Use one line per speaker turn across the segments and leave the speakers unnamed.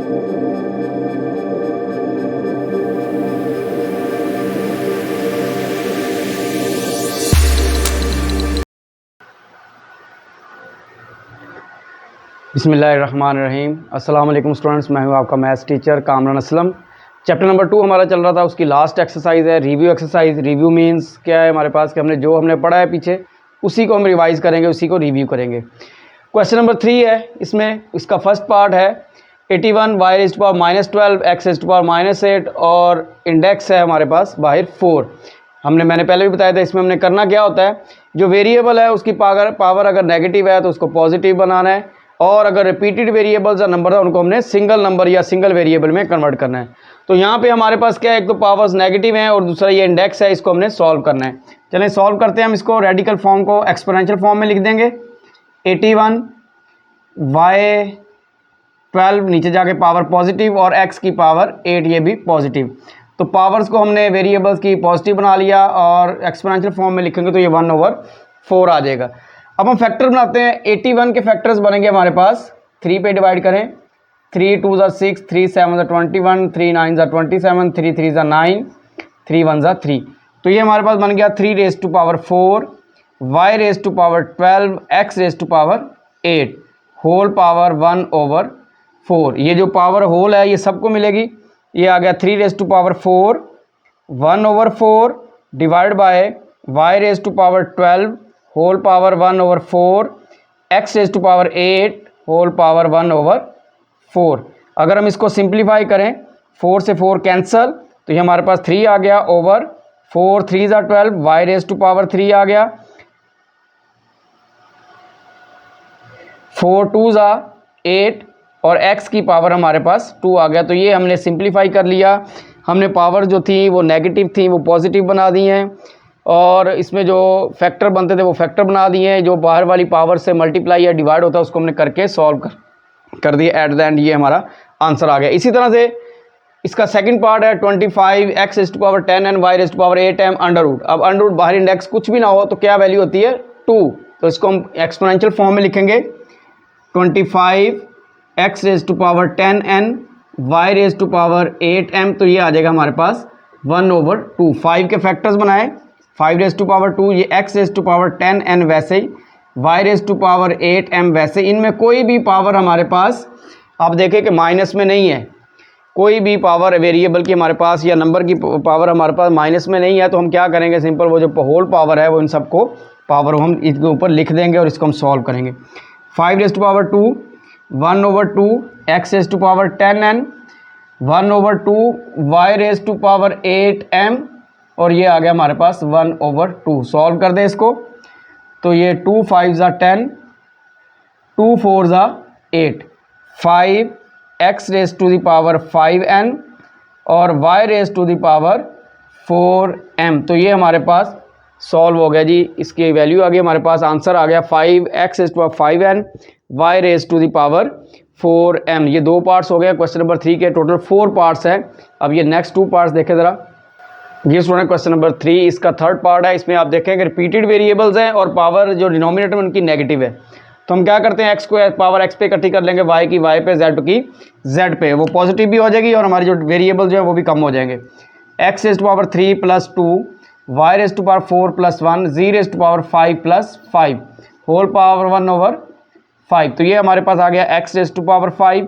बिस्मिल्लाहिर्रहमानिर्रहीम। अस्सलाम वालेकुम स्टूडेंट्स, मैं हूं आपका maths teacher Kamran Aslam. Chapter number 2 हमारा चल रहा था, उसकी लास्ट एक्सरसाइज है रिव्यू एक्सरसाइज। रिव्यू मींस क्या है हमारे पास कि हमने पढ़ा है पीछे उसी को हम रिवाइज़ करेंगे, उसी को रिव्यू करेंगे। क्वेश्चन नंबर 3 है, इसमें इसका फर्स्ट पार्ट है 81 y⁻12 x⁻−8 और इंडेक्स है हमारे पास बाहर 4। मैंने पहले भी बताया था, इसमें हमने करना क्या होता है, जो वेरिएबल है उसकी पावर अगर नेगेटिव है तो उसको पॉजिटिव बनाना है, और अगर रिपीटेड वेरिएबल्स या नंबर है उनको हमने सिंगल नंबर या सिंगल वेरिएबल में कन्वर्ट करना है। तो यहाँ पे हमारे पास क्या है, एक तो पावर्स नेगेटिव हैं और दूसरा ये इंडेक्स है, इसको हमने सॉल्व करना है। चलें सॉल्व करते हैं हम इसको। रेडिकल फॉर्म को एक्सपोनेंशियल फॉर्म में लिख देंगे। 81 y⁻12 नीचे जाके पावर पॉजिटिव और x की पावर 8 ये भी पॉजिटिव। तो पावर्स को हमने वेरिएबल्स की पॉजिटिव बना लिया और एक्सपोनेंशियल फॉर्म में लिखेंगे तो ये 1/4 आ जाएगा। अब हम फैक्टर बनाते हैं। 81 के फैक्टर्स बनेंगे हमारे पास, 3 पे डिवाइड करें। 3 2 6, 3 7 21, 3 9 27, 3 3 9, 3 1 3। तो ये हमारे पास बन गया 3⁻4 y⁻12 x⁻8 होल पावर 1/4। ये जो पावर होल है ये सबको मिलेगी। ये आ गया 3⁻4 1/4 divide by y⁻12 whole power 1/4 x⁻8 whole power 1/4। अगर हम इसको सिंप्लीफाई करें, 4 से 4 कैंसल, तो ये हमारे पास 3 आ गया ओवर 4 3 12, y⁻3 आ गया, 4 2 8 और x की पावर हमारे पास 2 आ गया। तो ये हमने सिंप्लीफाई कर लिया। हमने पावर जो थी वो नेगेटिव थी वो पॉजिटिव बना दी हैं, और इसमें जो फैक्टर बनते थे वो फैक्टर बना दिए हैं। जो बाहर वाली पावर से मल्टीप्लाई या डिवाइड होता है उसको हमने करके सॉल्व कर दिया। एट द एंड ये हमारा आंसर आ गया। इसी तरह से इसका सेकंड पार्ट है 25 x⁻10 and y⁻8m under root. अब अंडर रूट बाहर इंडेक्स कुछ भी ना हो तो क्या वैल्यू होती है 2, तो इसको हम एक्सपोनेंशियल फॉर्म में लिखेंगे। 25 x⁻10 एंड y⁻8m, तो ये आ जाएगा हमारे पास 1/2। 5 के फैक्टर्स बनाए, 5⁻2 ये x⁻10 एन वैसे ही, y⁻8m वैसे। इनमें कोई भी पावर हमारे पास आप देखें कि माइनस में नहीं है। कोई भी पावर वेरिएबल की हमारे पास या नंबर की पावर हमारे पास माइनस में नहीं है, तो हम क्या करेंगे, सिंपल वो जो होल पावर है वो इन सबको पावर हम इसके ऊपर लिख देंगे और इसको हम सॉल्व करेंगे। 5⁻2 1/2 x⁻10 एन 1/2 y⁻8m, और ये आ गया हमारे पास 1/2। सॉल्व कर दें इसको, तो ये 2 5 10, 2 4 8, 5 x⁻5n और y⁻4m। तो ये हमारे पास सॉल्व हो गया जी। इसकी वैल्यू आ गई हमारे पास, आंसर आ गया 5 x⁻5n y⁻4m। ये 2 पार्ट्स हो गए क्वेश्चन नंबर 3 के, टोटल 4 पार्ट्स हैं। अब ये नेक्स्ट 2 पार्ट्स देखें ज़रा। ये स्टूडेंट क्वेश्चन नंबर 3 इसका थर्ड पार्ट है। इसमें आप देखेंगे रिपीटेड वेरिएबल्स हैं और पावर जो डिनोमिनेटर में उनकी नेगेटिव है। तो हम क्या करते हैं, x को पावर x पे इकट्ठी कर लेंगे, y की y पे, z की z पे, वो पॉजिटिव भी हो जाएगी और हमारी जो वेरिएबल जो है वो भी कम हो जाएंगे। x⁻3 + 2 y⁻4 + 1 z⁻5 + 5 whole power 1/5। तो ये हमारे पास आ गया x⁻5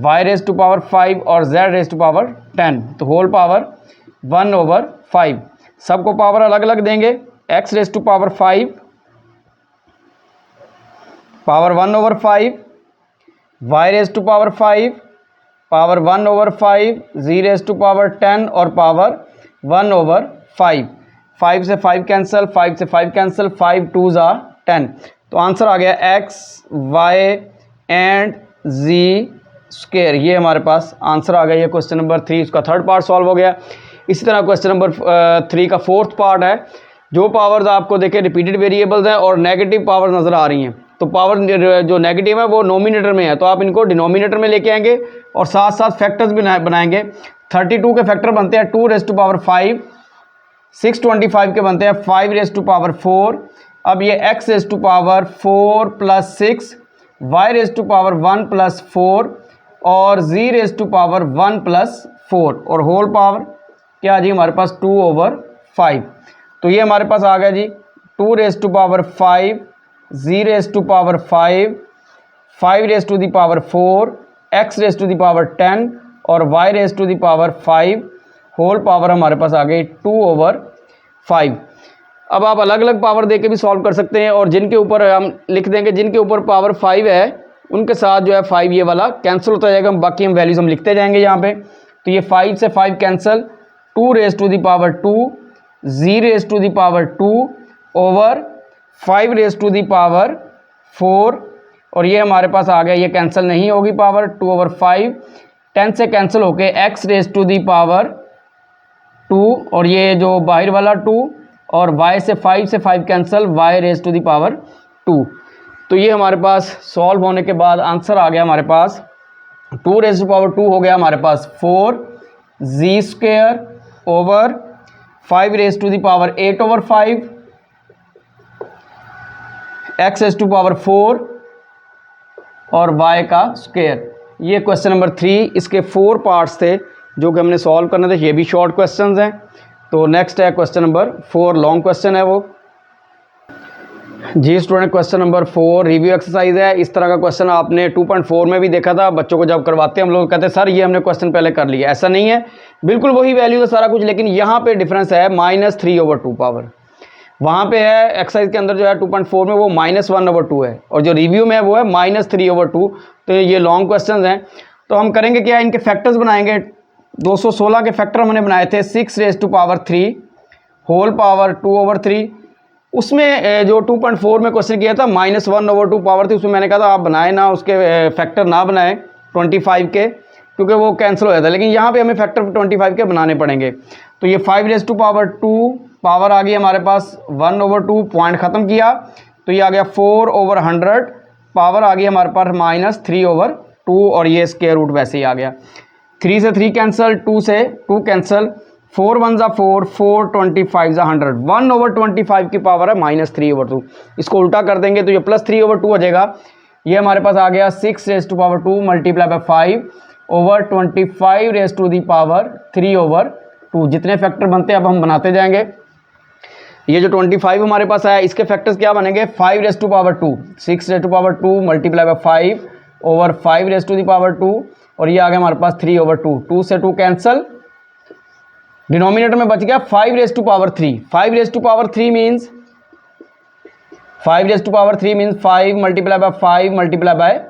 y⁻5 और z⁻10, तो होल पावर 1/5। सबको पावर अलग अलग देंगे। x⁻5 power 1/5, y⁻5 power 1/5, z⁻10 और पावर 1/5। 5 से 5 कैंसिल, 5 से 5 कैंसिल, 5 2 10। तो आंसर आ गया x y एंड z²। ये हमारे पास आंसर आ गया। ये क्वेश्चन नंबर 3 इसका थर्ड पार्ट सॉल्व हो गया। इसी तरह क्वेश्चन नंबर 3 का फोर्थ पार्ट है। जो पावर्स आपको देखें रिपीटेड वेरिएबल्स हैं और नेगेटिव पावर नज़र आ रही हैं, तो पावर जो नेगेटिव है वो नोमिनेटर में है, तो आप इनको डिनोमिनेटर में लेके आएंगे और साथ साथ फैक्टर्स भी बनाएंगे। 32 के फैक्टर बनते हैं 2⁻5, 625 के बनते हैं 5⁻4। अब ये x⁻4 + 6, y⁻1 + 4 और जी रेज टू पावर 1 + 4 और होल पावर क्या जी हमारे पास 2/5। तो ये हमारे पास आ गया G 2 raise to power 5, G raise to power 5, 5 raise to the power 4, x raise to the power 10 और y raise to the power 5 whole power हमारे पास आ गई 2/5। अब आप अलग अलग पावर दे के भी सॉल्व कर सकते हैं और जिनके ऊपर हम लिख देंगे जिनके ऊपर पावर 5 है उनके साथ जो है 5 ये वाला कैंसिल होता जाएगा, बाकी हम वैल्यूज हम लिखते जाएंगे यहाँ पे। तो ये 5 से 5 cancel, 2 raise to the power 2, G raise to the power 2 over 5 raise to the power 4 और ये हमारे पास आ गया, ये कैंसिल नहीं होगी पावर 2/5, 10 से कैंसिल होके x raise to the power 2 और ये जो बाहर वाला 2 और y से 5 cancel, y raise to the power 2। तो ये हमारे पास सॉल्व होने के बाद आंसर आ गया हमारे पास 2 रेज टू पावर 2 हो गया हमारे पास 4g² over 5 raise to the power 8/5, x raise to power 4 और y का स्क्वायर। ये क्वेश्चन नंबर 3, इसके 4 पार्ट्स थे जो कि हमने सॉल्व करने थे, ये भी शॉर्ट क्वेश्चंस हैं। तो नेक्स्ट है क्वेश्चन नंबर 4, लॉन्ग क्वेश्चन है वो जी student. Question number 4 review exercise है। इस तरह का क्वेश्चन आपने 2.4 में भी देखा था। बच्चों को जब करवाते हैं हम लोग कहते हैं सर ये हमने क्वेश्चन पहले कर लिया, ऐसा नहीं है, बिल्कुल वही वैल्यू है सारा कुछ, लेकिन यहाँ पे डिफरेंस है -3/2 पावर। वहाँ पे है एक्सरसाइज के अंदर जो है 2.4 में वो -1/2 है और जो रिव्यू में है वो है -3/2। तो ये लॉन्ग क्वेश्चन हैं। तो हम करेंगे क्या, इनके फैक्टर्स बनाएंगे। 216 के फैक्टर हमने बनाए थे 6 raise to power 3 whole power 2/3। उसमें जो 2.4 में क्वेश्चन किया था -1/2 पावर थी, उसमें मैंने कहा था आप बनाए ना, उसके फैक्टर ना बनाए 25 के, क्योंकि वो कैंसिल हो जाता है। लेकिन यहाँ पे हमें फैक्टर 25 के बनाने पड़ेंगे। तो ये 5 रेज टू पावर 2 पावर आ गई हमारे पास 1/2, पॉइंट ख़त्म किया तो ये आ गया 4/100, पावर आ गई हमारे पास -3/2 और ये स्क्वायर रूट वैसे ही आ गया। 3 से 3 कैंसिल, 2 से 2 कैंसिल, 4 1 ज़ा 4, 4 25 ज़ा 100, 1/25 की पावर है -3/2। इसको उल्टा कर देंगे तो ये +3/2 हो जाएगा। ये हमारे पास आ गया 6 raise to power 2 multiply by 5 over 25 raise to the power 3/2। जितने फैक्टर बनते हैं अब हम बनाते जाएंगे। ये जो 25 हमारे पास आया इसके फैक्टर्स क्या बनेंगे, 5 raise to power 2, 6 raise to power 2 multiply by 5 over 5 raise to the power 2 और ये आ गया हमारे पास 3/2। 2 से 2 कैंसिल, डिनोमिनेटर में बच गया 5 raise to power 3। 5 raise to power 3 means 5 raise to power 3 means 5 multiply by 5 multiply by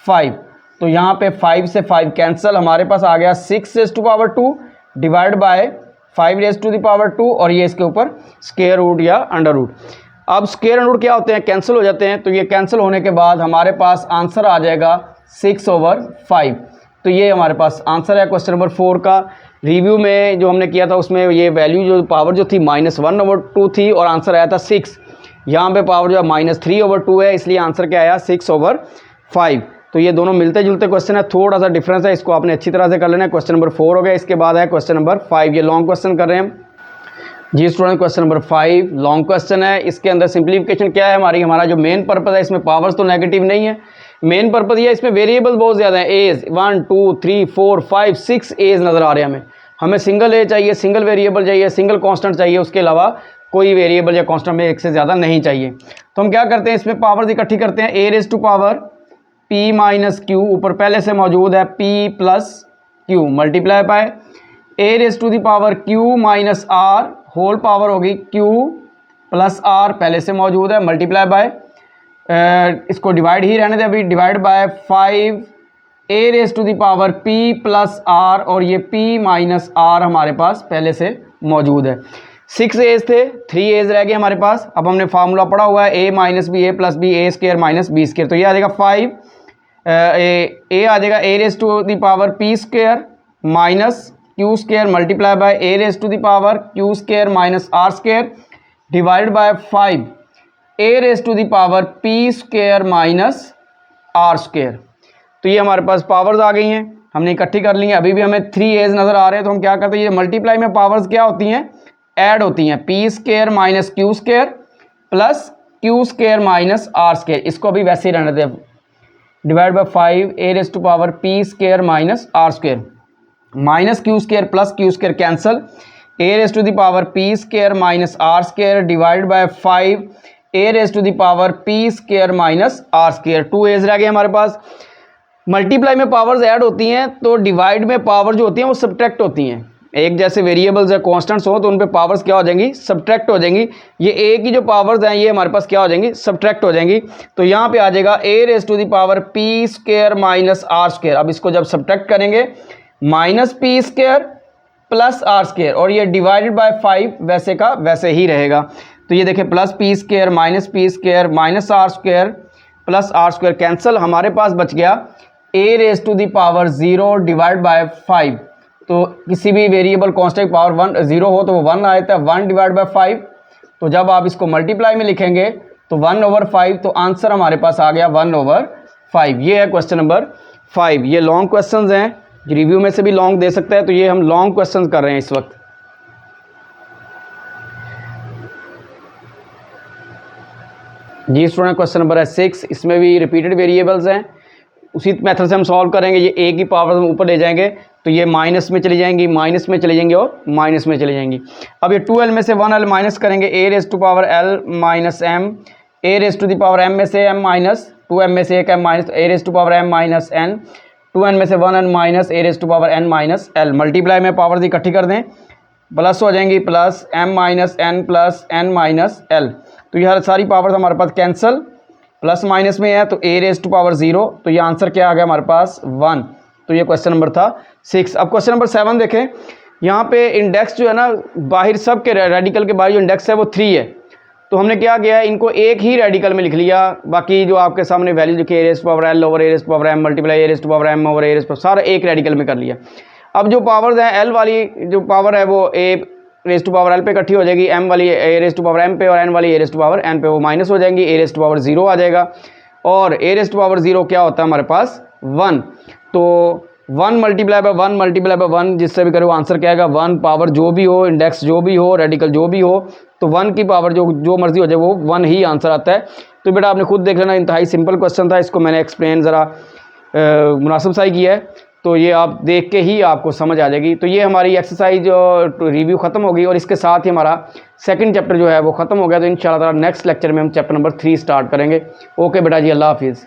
5। तो यहाँ पे 5 से 5 कैंसिल, हमारे पास आ गया 6 raise to power 2 divide by 5 raise to the power 2 और ये इसके ऊपर स्क्वायर रूट या अंडर रूट। अब स्क्वायर अंडर रूट क्या होते हैं, कैंसिल हो जाते हैं। तो ये कैंसिल होने के बाद हमारे पास आंसर आ जाएगा 6/5। तो ये हमारे पास आंसर है क्वेश्चन नंबर 4 का। रिव्यू में जो हमने किया था उसमें ये वैल्यू जो पावर जो थी -1/2 थी और आंसर आया था 6। यहाँ पे पावर जो है -3/2 है, इसलिए आंसर क्या आया 6/5। तो ये दोनों मिलते जुलते क्वेश्चन है, थोड़ा सा डिफरेंस है, इसको आपने अच्छी तरह से कर लेना है। क्वेश्चन नंबर 4 हो गया। इसके बाद है क्वेश्चन नंबर 5, ये लॉन्ग क्वेश्चन कर रहे हैं जी student. Question number 5 long question है। इसके अंदर सिंप्लीफिकेशन क्या है हमारा जो मेन पर्पज है, इसमें पावर्स तो नेगेटिव नहीं है, मेन पर्पज ये है इसमें वेरिएबल बहुत ज़्यादा है। एज 1 2 3 4 5 6 एज नज़र आ रहे हैं हमें सिंगल ए चाहिए, सिंगल वेरिएबल चाहिए, सिंगल कांस्टेंट चाहिए, उसके अलावा कोई वेरिएबल या कांस्टेंट में एक से ज़्यादा नहीं चाहिए। तो हम क्या करते हैं, इसमें पावर्स इकट्ठी करते हैं। A raise to power p minus q, ऊपर पहले से मौजूद है p plus q multiply by a raise to the power q minus r whole power होगी q प्लस r, पहले से मौजूद है, मल्टीप्लाई बाय इसको डिवाइड ही रहने दें अभी, divide by 5 A raise to the power p plus r और ये p माइनस r हमारे पास पहले से मौजूद है। 6 एज थे, 3 एज रह गए हमारे पास। अब हमने फार्मूला पढ़ा हुआ है a minus b a plus b a square minus b square. तो ये आ जाएगा 5 ए आ जाएगा a raise to the power P square minus Q square multiply by a raise to the power q square minus are square divide by 5 A raise to the power P square minus are square. तो ये हमारे पास powers आ गई हैं, हमने इकट्ठी कर ली हैं। अभी भी हमें 3 एज नज़र आ रहे हैं, तो हम क्या करते हैं, ये मल्टीप्लाई में पावर्स क्या होती हैं, ऐड होती हैं। P square minus Q square plus Q square minus are square, इसको अभी वैसे ही रहने दें। Divide by 5 A raise to power P square minus are square, minus Q square plus Q square cancel, A raise to the power P square minus are square divide by 5 A raise to the power P square minus are square. 2 A's रह गए हमारे पास। Multiply में powers add होती हैं तो divide में power जो होती हैं वो सब्ट्रैक्ट होती हैं। एक जैसे वेरिएबल्स या कॉन्स्टेंट्स हो तो उन पे पावर्स क्या हो जाएंगी, सब्ट्रैक्ट हो जाएंगी। ये ए की जो पावर्स हैं ये हमारे पास क्या हो जाएंगी, सब्ट्रैक्ट हो जाएंगी। तो यहाँ पे आ जाएगा a raise to the power P square minus are square. अब इसको जब सब्ट्रैक्ट करेंगे minus p square plus r square, और ये डिवाइडेड बाय 5 वैसे का वैसे ही रहेगा। तो ये देखें plus p square minus are square plus r square cancel, हमारे पास बच गया a raise to the power 0 divide by 5। तो किसी भी वेरिएबल कांस्टेंट पावर 1 0 हो तो वो 1 आया था, 1 डिवाइड बाय 5। तो जब आप इसको मल्टीप्लाई में लिखेंगे तो 1/5, तो आंसर हमारे पास आ गया 1/5। ये है क्वेश्चन नंबर 5। ये लॉन्ग क्वेश्चंस हैं, रिव्यू में से भी लॉन्ग दे सकता है, तो ये हम लॉन्ग क्वेश्चंस कर रहे हैं इस वक्त। जी स्टूडेंट, क्वेश्चन नंबर है 6। इसमें भी रिपीटेड वेरिएबल्स हैं, उसी मेथड से हम सॉल्व करेंगे। ये ए की पावर हम ऊपर ले जाएंगे तो ये माइनस में चली जाएंगी, माइनस में चली जाएंगी और माइनस में चली जाएंगी। अब ये 2l में से 1l माइनस करेंगे, a raise to power l minus m, a raise to the power m में से m माइनस 2m में से एक m minus A raise to power m minus n, 2n में से 1n minus A raise to power n minus l। Multiply में powers इकट्ठी कर दें, प्लस हो जाएंगी, plus m minus n plus n minus l। तो ये सारी पावर्स हमारे पास कैंसिल, प्लस माइनस में है तो ए रेज टू पावर 0, तो ये आंसर क्या आ गया हमारे पास 1। तो ये क्वेश्चन नंबर था 6। अब क्वेश्चन नंबर 7 देखें। यहाँ पे इंडेक्स जो है ना, बाहर सब के रेडिकल के बाहर जो इंडेक्स है वो 3 है। तो हमने क्या किया है, इनको एक ही रेडिकल में लिख लिया, बाकी जो आपके सामने वैल्यू लिखी a raise to power l over a raise to power m multiply a raise to power m over a raise to सारा एक रेडिकल में कर लिया। अब जो पावर्स हैं l वाली जो पावर है वो ए रेज टू पावर l पे इकट्ठी हो जाएगी, m वाली ए रेज टू पावर m पे और n वाली ए रेज टू पावर n पे वो माइनस हो जाएंगी, ए रेज टू पावर 0 आ जाएगा। और ए रेज टू पावर 0 क्या होता है हमारे पास 1। तो 1 मल्टीप्लाई बाय 1 मल्टीप्लाई बाय 1 जिससे भी करो आंसर क्या आएगा 1। पावर जो भी हो, इंडेक्स जो भी हो, रेडिकल जो भी हो, तो 1 की पावर जो मर्जी हो जाए वो 1 ही आंसर आता है। तो बेटा आपने खुद देख लेना, इंतहाई सिंपल क्वेश्चन था, इसको मैंने एक्सप्लेन ज़रा मुनासिब सा ही किया है, तो ये आप देख के ही आपको समझ आ जाएगी। तो ये हमारी एक्सरसाइज रिव्यू ख़त्म होगी और इसके साथ ही हमारा सेकंड चैप्टर जो है वो ख़त्म हो गया। तो इंशाल्लाह नेक्स्ट लेक्चर में हम चैप्टर नंबर 3 स्टार्ट करेंगे। ओके बेटा जी, अल्लाह हाफिज़।